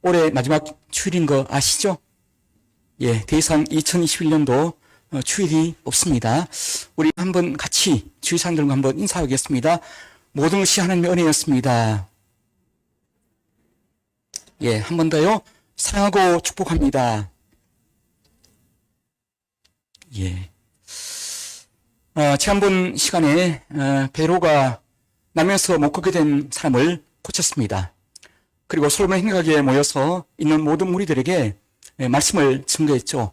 올해 마지막 주일인 거 아시죠? 예, 더 이상 2021년도 주일이 없습니다. 우리 한번 같이 주위 사람들과 한번 인사하겠습니다. 모든 것이 하나님의 은혜였습니다. 예, 한 번 더요. 사랑하고 축복합니다. 예. 지난번 시간에 베드로가 나면서 못 걷게 된 사람을 고쳤습니다. 그리고 솔로몬 행각에 모여서 있는 모든 무리들에게 말씀을 증거했죠.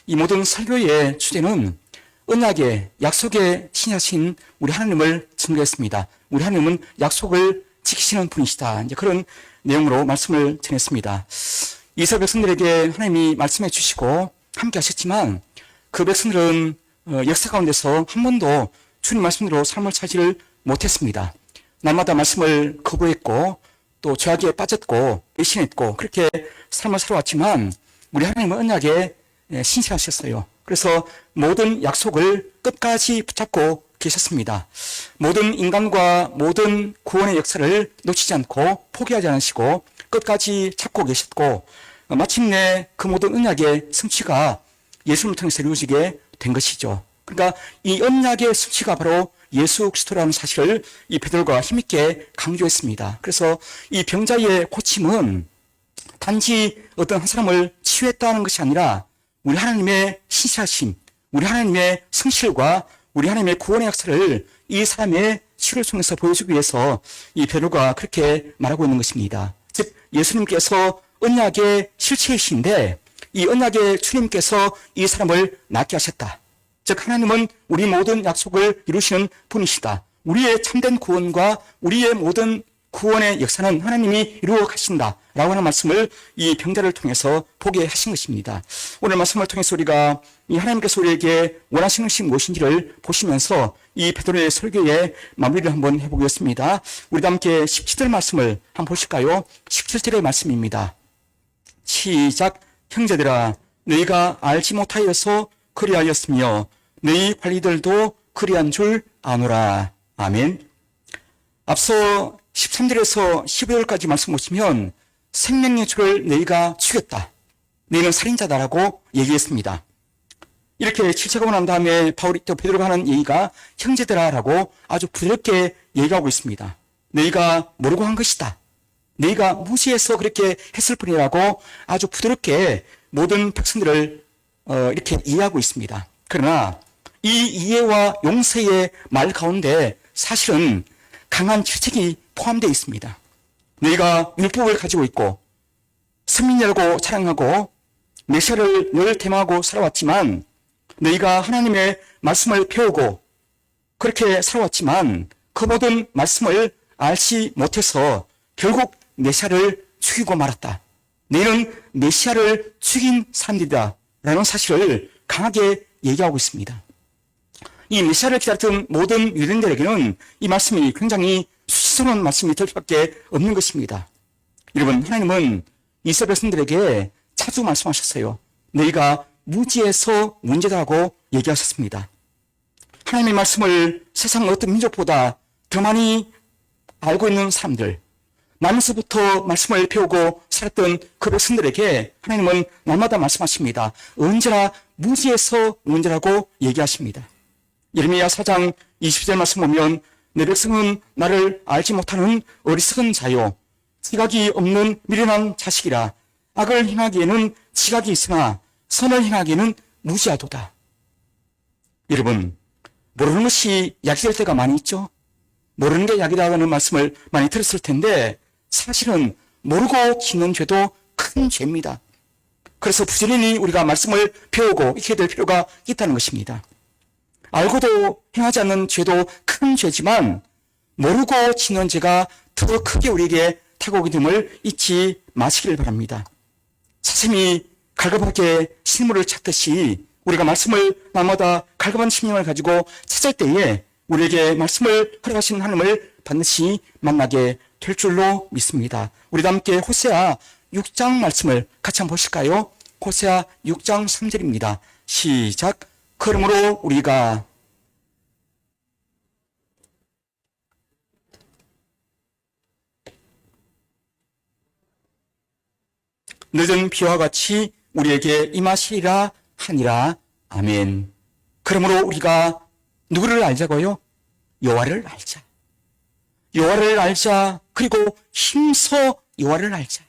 이 모든 설교의 주제는 언약의 약속의 신하신 우리 하나님을 증거했습니다. 우리 하나님은 약속을 지키시는 분이시다. 이제 그런 내용으로 말씀을 전했습니다. 이스라엘 백성들에게 하나님이 말씀해 주시고 함께 하셨지만 그 백성들은 역사 가운데서 한 번도 주님 말씀대로 삶을 살지를 못했습니다. 날마다 말씀을 거부했고 또 죄악에 빠졌고 배신했고 그렇게 삶을 살아왔지만 우리 하나님은 언약에 신실하셨어요. 그래서 모든 약속을 끝까지 붙잡고 계셨습니다. 모든 인간과 모든 구원의 역사를 놓치지 않고 포기하지 않으시고 끝까지 잡고 계셨고 마침내 그 모든 언약의 성취가 예수님을 통해서 이루어지게 된 것이죠. 그러니까 이 언약의 성취가 바로 예수 그리스도라는 사실을 이 베드로가 힘있게 강조했습니다. 그래서 이 병자의 고침은 단지 어떤 한 사람을 치유했다는 것이 아니라 우리 하나님의 신실하심, 우리 하나님의 성실과 우리 하나님의 구원의 역사를 이 사람의 치료를 통해서 보여주기 위해서 이 베드로가 그렇게 말하고 있는 것입니다. 즉 예수님께서 언약의 실체이신데 이 언약의 주님께서 이 사람을 낫게 하셨다. 즉 하나님은 우리 모든 약속을 이루시는 분이시다. 우리의 참된 구원과 우리의 모든 구원의 역사는 하나님이 이루어 가신다 라고 하는 말씀을 이 병자를 통해서 보게 하신 것입니다. 오늘 말씀을 통해서 우리가 이 하나님께서 우리에게 원하시는 것이 무엇인지를 보시면서 이 베드로의 설교의 마무리를 한번 해보겠습니다. 우리 함께 17절 말씀을 한번 보실까요? 17절의 말씀입니다. 시작. 형제들아 너희가 알지 못하여서 그리하였으며 너희 관리들도 그리한 줄 아노라. 아멘. 앞서 13절에서 15절까지 말씀 보시면 생명의 주를 너희가 죽였다. 너희는 살인자다라고 얘기했습니다. 이렇게 질책하고 난 다음에 바울이 또 베드로가 하는 얘기가 형제들아라고 아주 부드럽게 얘기하고 있습니다. 너희가 모르고 한 것이다. 너희가 무시해서 그렇게 했을 뿐이라고 아주 부드럽게 모든 백성들을 이렇게 이해하고 있습니다. 그러나 이 이해와 용서의 말 가운데 사실은 강한 질책이 포함되어 있습니다. 너희가 율법을 가지고 있고 선민이라고 자랑하고 메시아를 늘 대망하고 살아왔지만 너희가 하나님의 말씀을 배우고 그렇게 살아왔지만 그 모든 말씀을 알지 못해서 결국 메시아를 죽이고 말았다. 너희는 메시아를 죽인 사람들이다 라는 사실을 강하게 얘기하고 있습니다. 이 메시아를 기다렸던 모든 유대인들에게는 이 말씀이 굉장히 수치스러운 말씀이 될 수밖에 없는 것입니다. 여러분 하나님은 이스라엘 백성들에게 자주 말씀하셨어요. 너희가 무지에서 문제다라고 얘기하셨습니다. 하나님의 말씀을 세상 어떤 민족보다 더 많이 알고 있는 사람들, 나면서부터 말씀을 배우고 살았던 그 백성들에게 하나님은 날마다 말씀하십니다. 언제나 무지에서 문제라고 얘기하십니다. 예레미야 4장 20절 말씀 보면 내 백성은 나를 알지 못하는 어리석은 자요 지각이 없는 미련한 자식이라 악을 행하기에는 지각이 있으나 선을 행하기에는 무지하도다. 여러분 모르는 것이 약이 될 때가 많이 있죠. 모르는 게 약이라는 말씀을 많이 들었을 텐데 사실은 모르고 짓는 죄도 큰 죄입니다. 그래서 부지런히 우리가 말씀을 배우고 익혀야 될 필요가 있다는 것입니다. 알고도 행하지 않는 죄도 큰 죄지만 모르고 짓는 죄가 더 크게 우리에게 다가오게 됨을 잊지 마시기를 바랍니다. 사슴이 갈급하게 식물을 찾듯이 우리가 말씀을 날마다 갈급한 심령을 가지고 찾을 때에 우리에게 말씀을 허락하신 하나님을 반드시 만나게 될 줄로 믿습니다. 우리도 함께 호세아 6장 말씀을 같이 한번 보실까요? 호세아 6장 3절입니다. 시작. 그러므로 우리가 늦은 비와 같이 우리에게 임하시리라 하니라. 아멘. 그러므로 우리가 누구를 알자고요? 여호와를 알자. 여호와를 알자. 그리고 힘써 여호와를 알자.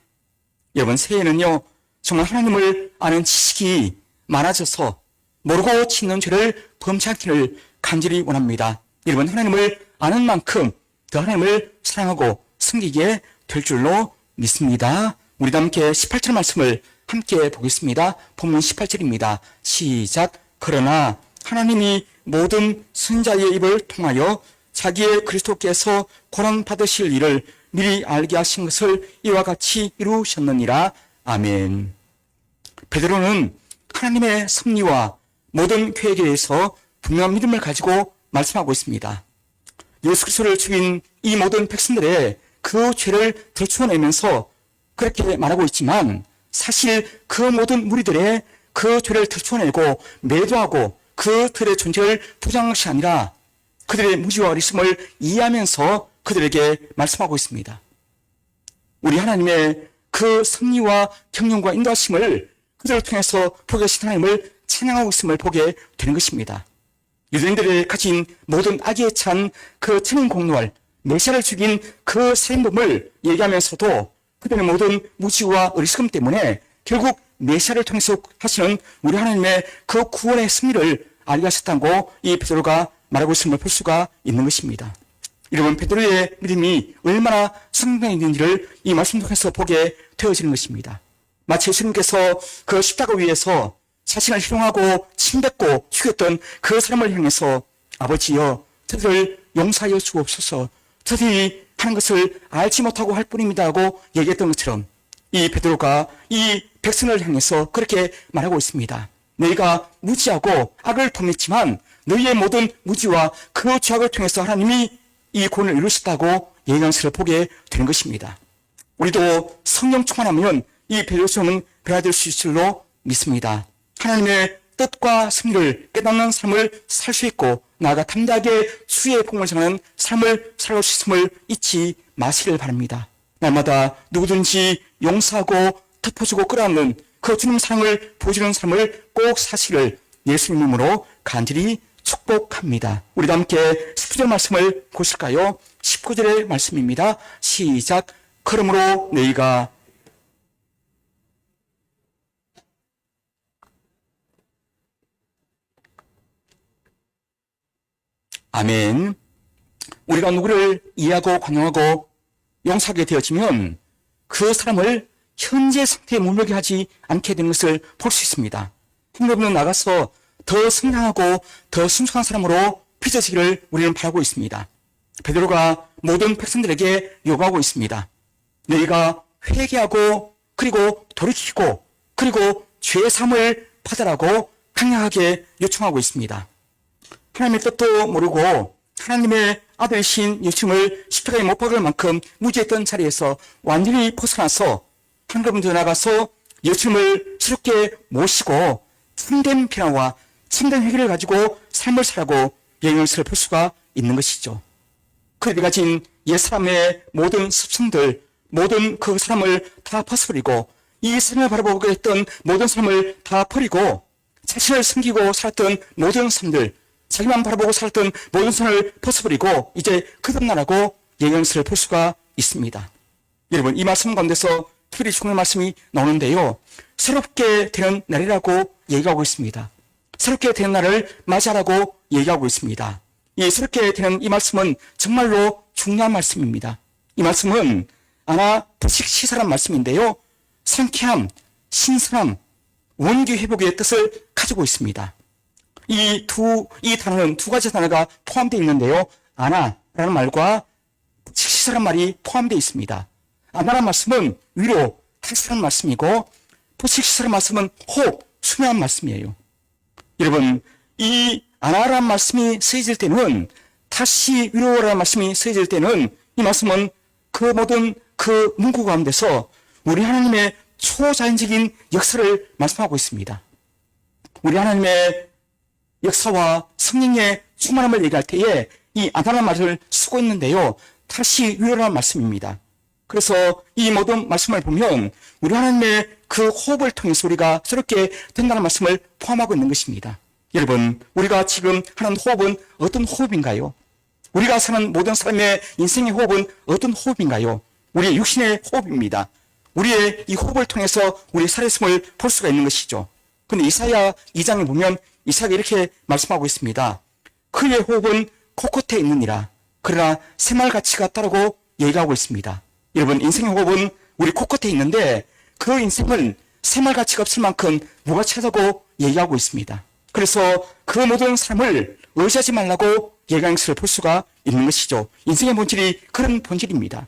여러분, 새해에는요, 정말 하나님을 아는 지식이 많아져서 모르고 짓는 죄를 범치 않기를 간절히 원합니다. 여러분, 하나님을 아는 만큼 더 하나님을 사랑하고 섬기게 될 줄로 믿습니다. 우리도 함께 18절 말씀을 함께 보겠습니다. 본문 18절입니다. 시작. 그러나 하나님이 모든 선자의 입을 통하여 자기의 그리스도께서 고난 받으실 일을 미리 알게 하신 것을 이와 같이 이루셨느니라. 아멘. 베드로는 하나님의 섭리와 모든 계획에 대해서 분명한 믿음을 가지고 말씀하고 있습니다. 예수 그리스도를 죽인 이 모든 백성들의 그 죄를 들추어내면서 그렇게 말하고 있지만, 사실 그 모든 무리들의 그 죄를 들추어내고 매도하고 그들의 존재를 부정한 것이 아니라 그들의 무지와 어리석음을 이해하면서 그들에게 말씀하고 있습니다. 우리 하나님의 그 섭리와 경륜과 인도하심을 그들을 통해서 보게 하신 하나님을 찬양하고 있음을 보게 되는 것입니다. 유대인들이 가진 모든 악에 찬 그 천인 공로할 메시아를 죽인 그 살인범을 얘기하면서도 그들의 모든 무지와 어리석음 때문에 결국 메시아를 통해서 하시는 우리 하나님의 그 구원의 승리를 알게 하셨다고 이 베드로가 말하고 있음을 볼 수가 있는 것입니다. 여러분, 베드로의 믿음이 얼마나 성장했는지를 이 말씀 통해서 보게 되어지는 것입니다. 마치 예수님께서 그 십자가 위에서 자신을 희롱하고 침뱉고 죽였던 그 사람을 향해서 아버지여, 저들을 용서하여 주옵소서, 저들이 하는 것을 알지 못하고 할 뿐입니다 하고 얘기했던 것처럼 이 베드로가 이 백성을 향해서 그렇게 말하고 있습니다. 너희가 무지하고 악을 범했지만 너희의 모든 무지와 그 죄악을 통해서 하나님이 이 구원을 이루셨다고 얘기하는 것을 보게 되는 것입니다. 우리도 성령 충만하면 이 베드로처럼 변화될 수 있을 줄로 믿습니다. 하나님의 뜻과 섭리를 깨닫는 삶을 살 수 있고 나아가 담대하게 주의 복음을 전하는 삶을 살아갈 수 있음을 잊지 마시길 바랍니다. 날마다 누구든지 용서하고 덮어주고 끌어안는 그 주님 사랑을 보여주는 삶을 꼭 사시를 예수님 이름으로 간절히 축복합니다. 우리도 함께 19절 말씀을 보실까요? 19절의 말씀입니다. 시작. 그러므로 너희가 아멘. 우리가 누구를 이해하고 관용하고 용서하게 되어지면 그 사람을 현재 상태에 머물게 하지 않게 되는 것을 볼 수 있습니다. 하나님은 나가서 더 성장하고 더 순수한 사람으로 빚어지기를 우리는 바라고 있습니다. 베드로가 모든 백성들에게 요구하고 있습니다. 너희가 회개하고 그리고 돌이키고 그리고 죄의 사함을 받으라고 강력하게 요청하고 있습니다. 하나님의 뜻도 모르고 하나님의 아들이신 예수님을 십자가에 못 박을 만큼 무지했던 자리에서 완전히 벗어나서 한 걸음 더 나가서 예수님을 새롭게 모시고 참된 변화와 참된 회개를 가지고 삶을 살라고 예언을 볼 수가 있는 것이죠. 그들이 가진 옛사람의 모든 습성들, 모든 그 사람을 다 벗어버리고 이 세상을 바라보고 했던 모든 사람을 다 버리고 자신을 숨기고 살았던 모든 사람들, 자기만 바라보고 살았던 모든 사람을 벗어버리고 이제 거듭나라고 예언을 볼 수가 있습니다. 여러분, 이 말씀 가운데서 특별히 중요한 말씀이 나오는데요. 새롭게 되는 날이라고 얘기하고 있습니다. 새롭게 되는 날을 맞이하라고 얘기하고 있습니다. 이 새롭게 되는 이 말씀은 정말로 중요한 말씀입니다. 이 말씀은 아나 불식시사란 말씀인데요. 상쾌함, 신선함, 원기 회복의 뜻을 가지고 있습니다. 이 단어는 두 가지 단어가 포함되어 있는데요. 아나라는 말과 식시사란 말이 포함되어 있습니다. 아나라는 말씀은 위로, 탈출하는 말씀이고 불식시사란 말씀은 호흡, 순화한 말씀이에요. 여러분, 이 아나라는 말씀이 쓰여질 때는 다시 위로라는 말씀이 쓰여질 때는 이 말씀은 그 모든 그 문구 가운데서 우리 하나님의 초자연적인 역사를 말씀하고 있습니다. 우리 하나님의 역사와 성령의 충만함을 얘기할 때에 이 아나라는 말을 쓰고 있는데요. 다시 위로라는 말씀입니다. 그래서 이 모든 말씀을 보면 우리 하나님의 그 호흡을 통해서 우리가 새롭게 된다는 말씀을 포함하고 있는 것입니다. 여러분, 우리가 지금 하는 호흡은 어떤 호흡인가요? 우리가 사는 모든 사람의 인생의 호흡은 어떤 호흡인가요? 우리의 육신의 호흡입니다. 우리의 이 호흡을 통해서 우리의 살아있음을 볼 수가 있는 것이죠. 근데 이사야 2장에 보면 이사야가 이렇게 말씀하고 있습니다. 그의 호흡은 코끝에 있느니라. 그러나 새말가치가 따르고 얘기하고 있습니다. 여러분, 인생의 호흡은 우리 코끝에 있는데 그 인생은 새말가치가 없을 만큼 무가치하다고 얘기하고 있습니다. 그래서 그 모든 사람을 의지하지 말라고 얘기하는 것을 볼 수가 있는 것이죠. 인생의 본질이 그런 본질입니다.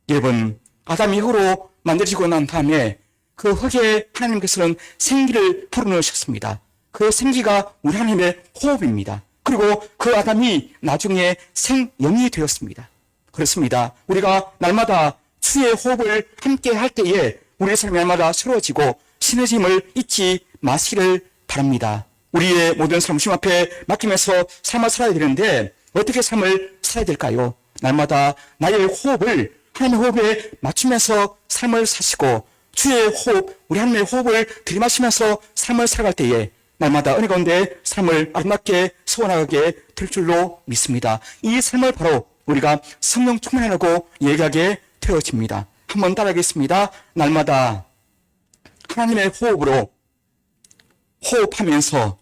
여러분, 아담이 흙으로 만들어지고 난 다음에 그 흙에 하나님께서는 생기를 불어넣으셨습니다. 그 생기가 우리 하나님의 호흡입니다. 그리고 그 아담이 나중에 생영이 되었습니다. 그렇습니다. 우리가 날마다 주의 호흡을 함께 할 때에 우리의 삶이 날마다 새로워지고 신해짐을 잊지 마시기를 바랍니다. 우리의 모든 삶 주님 앞에 맡기면서 삶을 살아야 되는데 어떻게 삶을 살아야 될까요? 날마다 나의 호흡을 하나님의 호흡에 맞추면서 삶을 사시고 주의 호흡, 우리 하나님의 호흡을 들이마시면서 삶을 살아갈 때에 날마다 은혜 가운데 삶을 아름답게 세워나가게 될 줄로 믿습니다. 이 삶을 바로 우리가 성령 충만이라고 얘기하게 되어집니다. 한번 따라하겠습니다. 날마다 하나님의 호흡으로 호흡하면서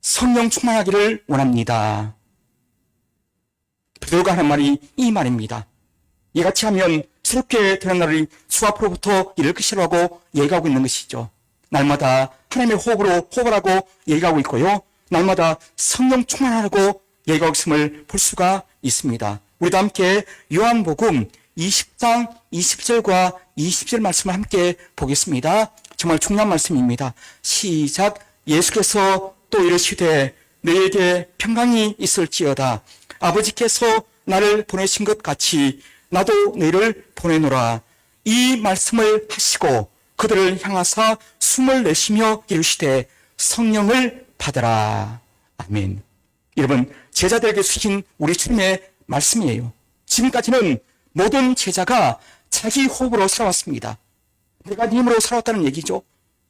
성령 충만하기를 원합니다. 베드로가 하는 말이 이 말입니다. 이같이 하면 새롭게 되는 날이 주 앞으로부터 이를 것이라고 얘기하고 있는 것이죠. 날마다 하나님의 호흡으로 호흡을 하고 얘기하고 있고요. 날마다 성령 충만하라고 얘기하고 있음을 볼 수가 있습니다. 우리도 함께 요한복음 20장 20절과 20절 말씀을 함께 보겠습니다. 정말 중요한 말씀입니다. 시작. 예수께서 또 이르시되 너희에게 평강이 있을지어다. 아버지께서 나를 보내신 것 같이 나도 너희를 보내노라. 이 말씀을 하시고 그들을 향하사 숨을 내쉬며 이르시되 성령을 받으라. 아멘. 여러분, 제자들에게 주신 우리 주님의 말씀이에요. 지금까지는 모든 제자가 자기 호흡으로 살아왔습니다. 내가 네 힘으로 살아왔다는 얘기죠.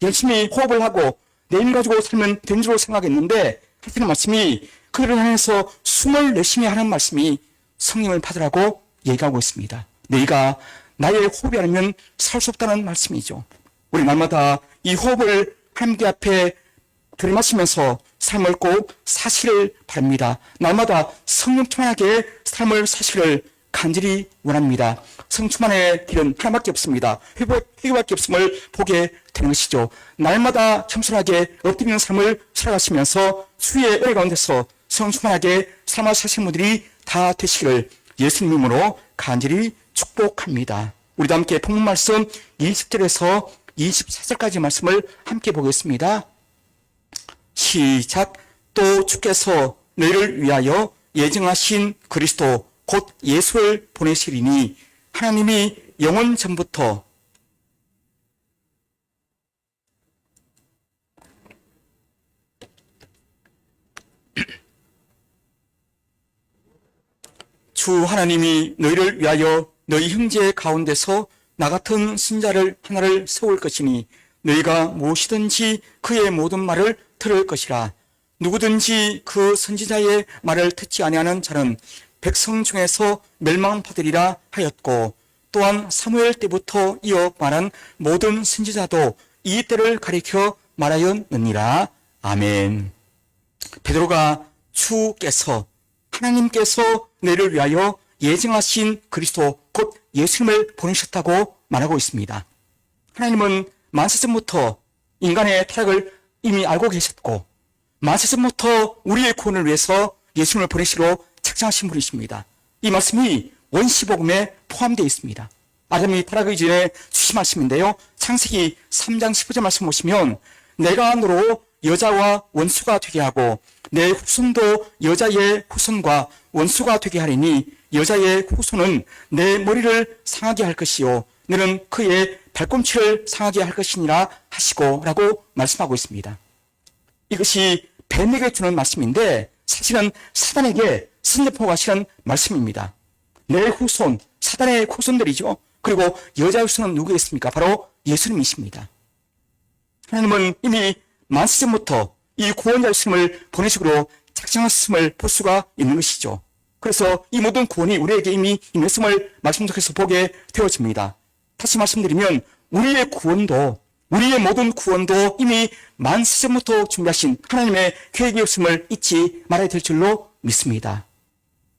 열심히 호흡을 하고 내 힘 가지고 살면 된 줄로 생각했는데 하시는 말씀이 그들을 향해서 숨을 내쉬며 하는 말씀이 성령을 받으라고 얘기하고 있습니다. 너희가 나의 호흡이 아니면 살 수 없다는 말씀이죠. 우리 날마다 이 호흡을 하나님 앞에 들이마시면서 삶을 꼭 사시를 바랍니다. 날마다 성령 충만하게 삶을 사시를 간절히 원합니다. 성령 충만의 길은 하나밖에 없습니다. 회개밖에 없음을 보게 되는 것이죠. 날마다 겸손하게 엎드리는 삶을 살아가시면서 주의 은혜 가운데서 성령 충만하게 삶을 사시는 분들이 다 되시기를 예수님 이름으로 간절히 축복합니다. 우리도 함께 본문 말씀 20절에서 24절까지 말씀을 함께 보겠습니다. 시작. 또 주께서 너희를 위하여 예정하신 그리스도 곧 예수를 보내시리니 하나님이 영원 전부터 주 하나님이 너희를 위하여 너희 형제 가운데서 나 같은 신자를 하나를 세울 것이니 너희가 무엇이든지 그의 모든 말을 들을 것이라. 누구든지 그 선지자의 말을 듣지 아니하는 자는 백성 중에서 멸망받으리라 하였고, 또한 사무엘 때부터 이어 말한 모든 선지자도 이 때를 가리켜 말하였느니라. 아멘. 베드로가 주께서 하나님께서 너희를 위하여 예정하신 그리스도 곧 예수님을 보내셨다고 말하고 있습니다. 하나님은 만세전부터 인간의 타락을 이미 알고 계셨고 만세전부터 우리의 구원을 위해서 예수님을 보내시러 책정하신 분이십니다. 이 말씀이 원시복음에 포함되어 있습니다. 아담이 타락하기 전에 주신 말씀인데요. 창세기 3장 15절 말씀 보시면 내가 너로 여자와 원수가 되게 하고 내 후손도 여자의 후손과 원수가 되게 하리니 여자의 후손은 내 머리를 상하게 할 것이요 너는 그의 발꿈치를 상하게 할 것이니라 하시고 라고 말씀하고 있습니다. 이것이 뱀에게 주는 말씀인데 사실은 사단에게 선전포가 하시는 말씀입니다. 내 후손, 사단의 후손들이죠. 그리고 여자 후손은 누구겠습니까? 바로 예수님이십니다. 하나님은 이미 만세전부터 이 구원자 예수님을 보내시기로 작정하셨음을 볼 수가 있는 것이죠. 그래서 이 모든 구원이 우리에게 이미 임했음을 말씀 속에서 보게 되어집니다. 다시 말씀드리면 우리의 구원도, 우리의 모든 구원도 이미 만세전부터 준비하신 하나님의 계획이었음을 잊지 말아야 될 줄로 믿습니다.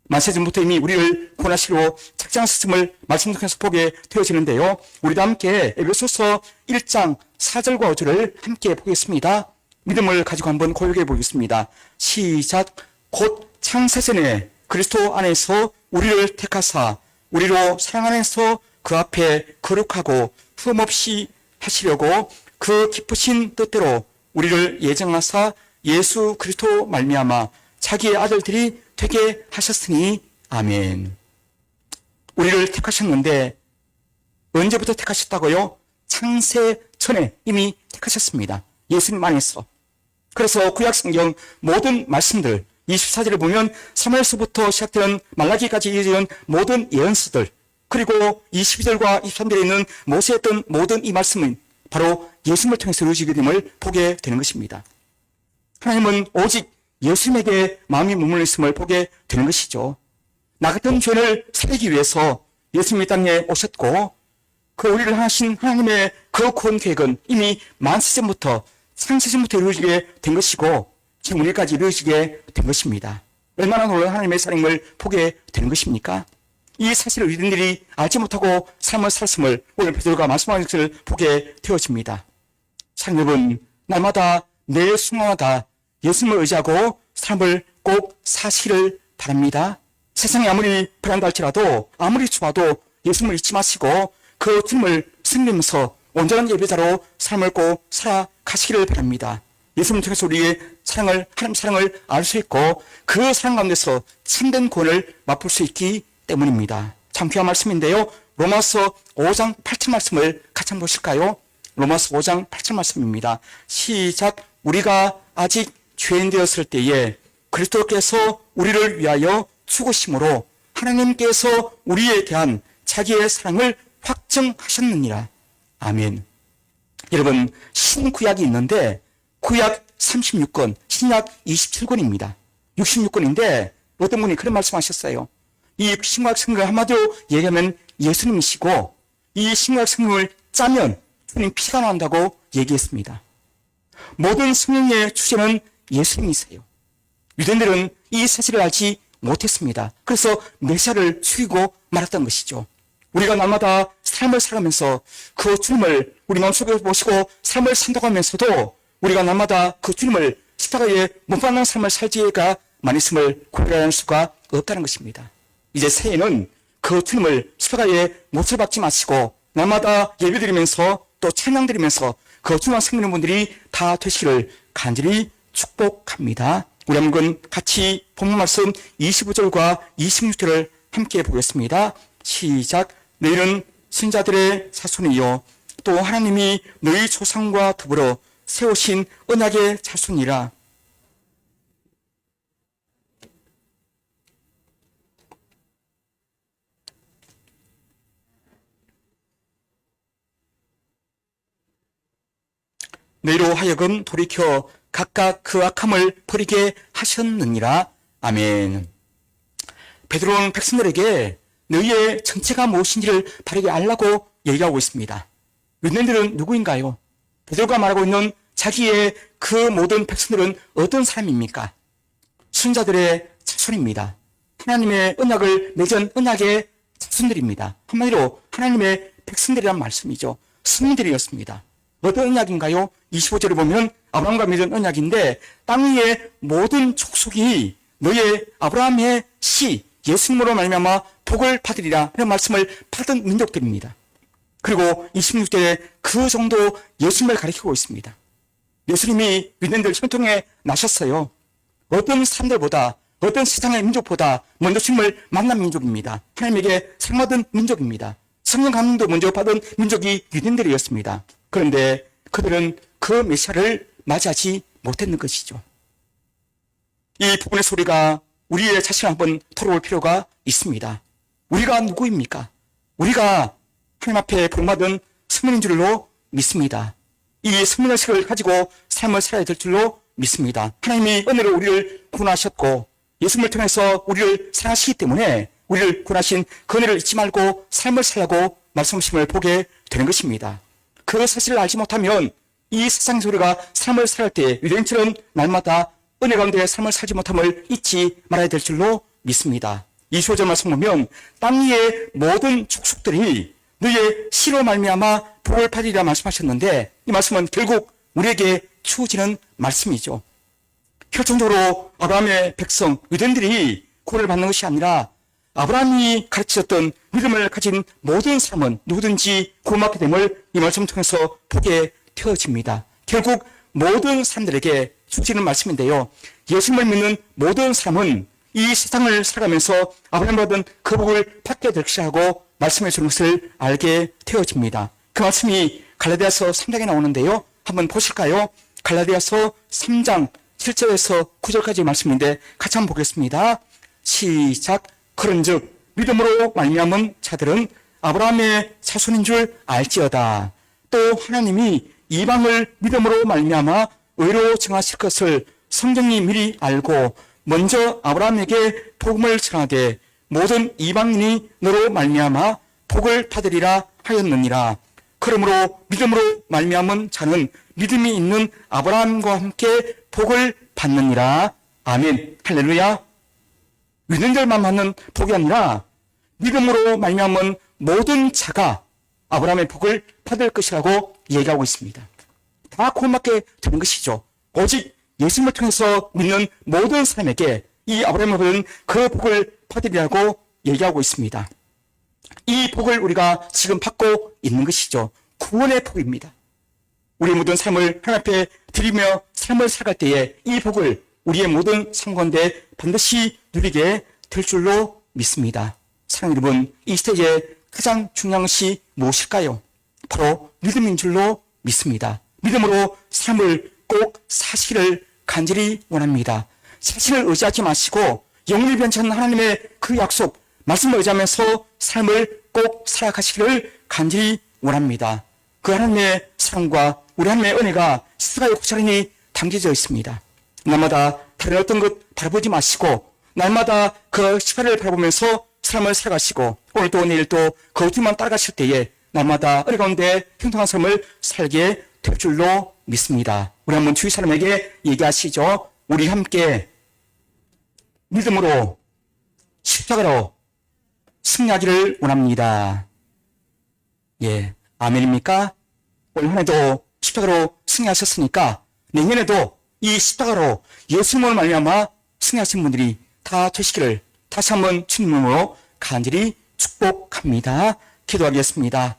만세전부터 이미 우리를 구원하시려 작정하셨음을 말씀 속에서 보게 되어지는데요. 우리도 함께 에베소서 1장 4절과 5절을 함께 보겠습니다. 믿음을 가지고 한번 고백해 보겠습니다. 시작. 곧 창세전에 그리스도 안에서 우리를 택하사 우리로 사랑 안에서 그 앞에 거룩하고 흠없이 하시려고 그 기쁘신 뜻대로 우리를 예정하사 예수 그리스도 말미암아 자기의 아들들이 되게 하셨으니 아멘. 우리를 택하셨는데 언제부터 택하셨다고요? 창세 전에 이미 택하셨습니다. 예수님 안에서. 그래서 구약성경 모든 말씀들 24절을 보면 사무엘서부터 시작되는 말라기까지 이어지는 모든 예언서들, 그리고 22절과 23절에 있는 모세에 했던 모든 이 말씀은 바로 예수님을 통해서 이루어지게 됨을 보게 되는 것입니다. 하나님은 오직 예수님에게 마음이 머물러 있음을 보게 되는 것이죠. 나 같은 죄를 살리기 위해서 예수님이 땅에 오셨고, 그 우리를 하신 하나님의 그 구원 계획은 이미 만세전부터, 창세전부터 이루어지게 된 것이고, 지금 우리까지 이루어지게 된 것입니다. 얼마나 놀라운 하나님의 사랑을 보게 되는 것입니까? 이 사실을 우리들이 알지 못하고 삶을 살았음을 오늘 베드로가 말씀하는 것을 보게 되어집니다. 사랑 여러분, 날마다 매 순간마다 예수님을 의지하고 삶을 꼭 사시기를 바랍니다. 세상이 아무리 불안하다 할지라도, 아무리 추워도 예수님을 잊지 마시고 그 주님을 섬기면서 온전한 예배자로 삶을 꼭 살아가시기를 바랍니다. 예수님 통해서 우리의 사랑을, 하나님 사랑을 알 수 있고 그 사랑 가운데서 참된 구원을 맛볼 수 있기 때문입니다. 참 귀한 말씀인데요. 로마서 5장 8절 말씀을 같이 한번 보실까요? 로마서 5장 8절 말씀입니다. 시작. 우리가 아직 죄인 되었을 때에 그리스도께서 우리를 위하여 죽으심으로 하나님께서 우리에 대한 자기의 사랑을 확증하셨느니라. 아멘. 여러분, 신구약이 있는데 구약 36권, 신약 27권입니다. 66권인데 어떤 분이 그런 말씀하셨어요. 이 신구약 성경을 한마디로 얘기하면 예수님이시고, 이 신구약 성경을 짜면 주님 피가 나온다고 얘기했습니다. 모든 성경의 주제는 예수님이세요. 유대인들은 이 사실을 알지 못했습니다. 그래서 메시아를 죽이고 말았던 것이죠. 우리가 날마다 삶을 살아가면서 그 주님을 우리 마음속에 모시고 삶을 산다고 하면서도 우리가 날마다 그 주님을 십자가에 못 박는 삶을 살지가 많이 있음을 고려할 수가 없다는 것입니다. 이제 새해는 그 주님을 십자가에 못을 박지 마시고 날마다 예배드리면서 또 찬양드리면서 그 주님을 섬기는 분들이 다 되시기를 간절히 축복합니다. 우리 한번 같이 본문 말씀 25절과 26절을 함께 보겠습니다. 시작. 너희는 신자들의 자손이요 또 하나님이 너희 조상과 더불어 세우신 언약의 자손이라. 너희로 하여금 돌이켜 각각 그 악함을 버리게 하셨느니라. 아멘. 베드로는 백성들에게 너희의 정체가 무엇인지를 바르게 알라고 얘기하고 있습니다. 유대인들은 누구인가요? 베드로가 말하고 있는 자기의 그 모든 백성들은 어떤 사람입니까? 순자들의 자손입니다. 하나님의 언약을 맺은 언약의 자손들입니다. 한마디로 하나님의 백성들이란 말씀이죠. 승리들이었습니다. 어떤 언약인가요? 25절을 보면 아브라함과 맺은 언약인데 땅 위의 모든 족속이 너의 아브라함의 씨 예수님으로 말미암아 복을 받으리라 이런 말씀을 받은 민족들입니다. 그리고 26절에 그 정도 예수님을 가리키고 있습니다. 예수님이 유대인들 혈통에 나셨어요. 어떤 사람들보다, 어떤 세상의 민족보다 먼저 주님을 만난 민족입니다. 하나님에게 사랑받은 민족입니다. 성령 감동도 먼저 받은 민족이 유대인들이었습니다. 그런데 그들은 그 메시아를 맞이하지 못했는 것이죠. 이 부분의 소리가 우리의 자신을 한번 털어볼 필요가 있습니다. 우리가 누구입니까? 우리가 하나님 앞에 복받은 성민인 줄로 믿습니다. 이 생명의식을 가지고 삶을 살아야 될 줄로 믿습니다. 하나님이 은혜로 우리를 구원하셨고 예수님을 통해서 우리를 사랑하시기 때문에 우리를 구원하신 그 은혜를 잊지 말고 삶을 살라고 말씀하심을 보게 되는 것입니다. 그 사실을 알지 못하면 이 세상에서 우리가 삶을 살 때 유대인처럼 날마다 은혜 가운데 삶을 살지 못함을 잊지 말아야 될 줄로 믿습니다. 25절 말씀 보면 땅 위의 모든 축축들이 너의 씨로 말미암아 복을 받으리라 말씀하셨는데 이 말씀은 결국 우리에게 주어지는 말씀이죠. 결정적으로 아브라함의 백성 유대인들이 구원을 받는 것이 아니라 아브라함이 가르치셨던 믿음을 가진 모든 사람은 누구든지 구원받게 됨을 이 말씀 통해서 보게 되어집니다. 결국 모든 사람들에게 주어지는 말씀인데요. 예수님을 믿는 모든 사람은 이 세상을 살아가면서 아브라함이 받은 그 복을 받게 될 것이라고 말씀해 주는 것을 알게 되어집니다. 그 말씀이 갈라디아서 3장에 나오는데요. 한번 보실까요? 갈라디아서 3장 7절에서 9절까지 말씀인데 같이 한번 보겠습니다. 시작. 그런즉 믿음으로 말미암은 자들은 아브라함의 자손인 줄 알지어다. 또 하나님이 이방을 믿음으로 말미암아 의로 정하실 것을 성경이 미리 알고 먼저 아브라함에게 복음을 전하되 모든 이방인이 너로 말미암아 복을 받으리라 하였느니라. 그러므로 믿음으로 말미암은 자는 믿음이 있는 아브라함과 함께 복을 받느니라. 아멘. 할렐루야. 믿음들만 받는 복이 아니라 믿음으로 말미암은 모든 자가 아브라함의 복을 받을 것이라고 얘기하고 있습니다. 다 구원받게 되는 것이죠. 오직 예수님을 통해서 믿는 모든 사람에게 이 아브라함을 받은 그 복을 받으리라고 얘기하고 있습니다. 이 복을 우리가 지금 받고 있는 것이죠. 구원의 복입니다. 우리의 모든 삶을 하나님 앞에 드리며 삶을 살아갈 때에 이 복을 우리의 모든 삶 가운데 반드시 누리게 될 줄로 믿습니다. 사랑하는 여러분, 이 시대에 가장 중요한 것이 무엇일까요? 바로 믿음인 줄로 믿습니다. 믿음으로 삶을 꼭 사시기를 간절히 원합니다. 자신을 의지하지 마시고 영원히 변치는 하나님의 그 약속, 말씀을 의지하면서 삶을 꼭 살아가시기를 간절히 원합니다. 그 하나님의 사랑과 우리 하나님의 은혜가 십자가의 고스란히 담겨져 있습니다. 날마다 다른 어떤 것 바라보지 마시고 날마다 그 십자가를 바라보면서 삶을 살아가시고 오늘도 내일도 그 뒤만 따라가실 때에 날마다 은혜 가운데 형통한 삶을 살게 될 줄로 믿습니다. 우리 한번 주위 사람에게 얘기하시죠. 우리 함께 믿음으로 십자가로 승리하기를 원합니다. 예, 아멘입니까? 올 한 해도 십자가로 승리하셨으니까 내년에도 이 십자가로 예수님을 말미암아 승리하신 분들이 다 되시기를 다시 한번 주님으로 간절히 축복합니다. 기도하겠습니다.